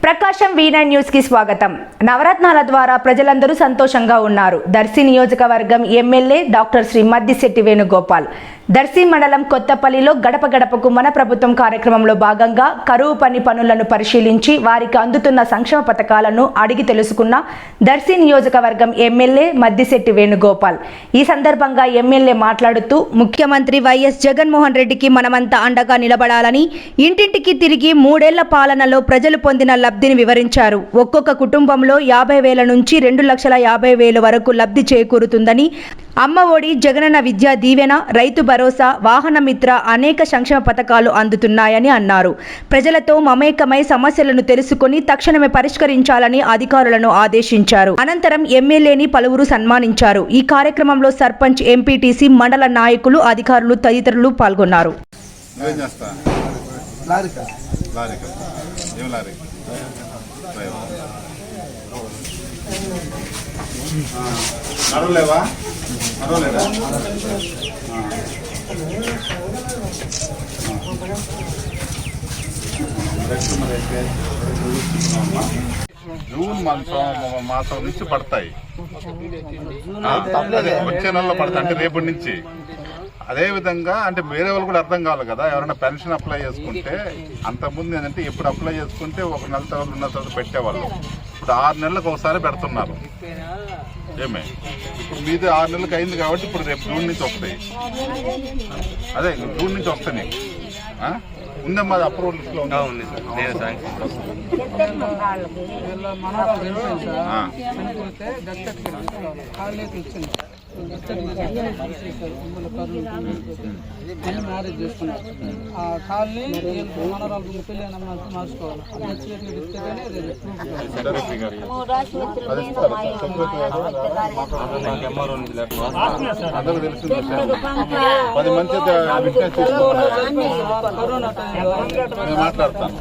ప్రకాశం V9 news కి స్వాగతం. నవరత్నాల ద్వారా ప్రజలందరూ సంతోషంగా ఉన్నారు. దర్శి నియోజకవర్గం ఎమ్మెల్యే డాక్టర్ శ్రీ మద్దిశెట్టి వేణుగోపాల్ దర్శి మండలం కొత్తపల్లిలో గడప గడపకు మన ప్రభుత్వం కార్యక్రమంలో భాగంగా కరువు పనులను పరిశీలించి వారికి అందుతున్న సంక్షేమ పథకాలను అడిగి తెలుసుకున్న దర్శి నియోజకవర్గం ఎమ్మెల్యే మద్దిశెట్టి వేణుగోపాల్. ఈ సందర్భంగా ఎమ్మెల్యే మాట్లాడుతూ ముఖ్యమంత్రి వైఎస్ జగన్మోహన్ రెడ్డికి మనమంతా అండగా నిలబడాలని, ఇంటింటికి తిరిగి 3 ఏళ్ల పాలనలో ప్రజలు పొందిన లబ్ధిని వివరించారు. ఒక్కొక్క కుటుంబంలో 50,000 నుంచి 2,50,000 వరకు లబ్ధి చేకూరుతుందని, అమ్మ ఒడి, జగనన్న విద్యా దీవెన, రైతు భరోసా, వాహన మిత్ర అనేక సంక్షేమ పథకాలు అందుతున్నాయని అన్నారు. ప్రజలతో మమేకమై సమస్యలను తెలుసుకుని తక్షణమే పరిష్కరించాలని అధికారులను ఆదేశించారు. అనంతరం ఎమ్మెల్యేని పలువురు సన్మానించారు. ఈ కార్యక్రమంలో సర్పంచ్, ఎంపీటీసీ, మండల నాయకులు, అధికారులు తదితరులు పాల్గొన్నారు. జూన్ మాసం నుంచి పడతాయి, వచ్చే నెలలో పడతాయి, అంటే రేపటి నుంచి. అదే విధంగా అంటే వేరే వాళ్ళు కూడా అర్థం కావాలి కదా, ఎవరైనా పెన్షన్ అప్లై చేసుకుంటే అంతకుముందు ఏంటంటే ఎప్పుడు అప్లై చేసుకుంటే 1 నెల తర్వాత 2 నెలల తర్వాత పెట్టేవాళ్ళు. ఇప్పుడు 6 నెలలకు ఒకసారి పెడుతున్నారు. ఏమే ఇప్పుడు మీది 6 నెలలకు అయింది కాబట్టి ఇప్పుడు రేపు జూన్ నుంచి వస్తాయి. అదే జూన్ నుంచి వస్తాయి నీకు ఉందమ్మా, అప్రూవల్ లిస్ట్ లో ఉంది. మ్యారేజ్ చేసుకున్నారు. ఆ కాలనీ మనరాలు పెళ్ళైన మార్చుకోవాలి. అందరూ తెలిసింది 10 మంది మాట్లాడతాను.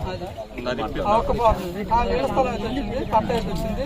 ఒక కాలనీ స్థలం వచ్చింది, పట్ట వచ్చింది.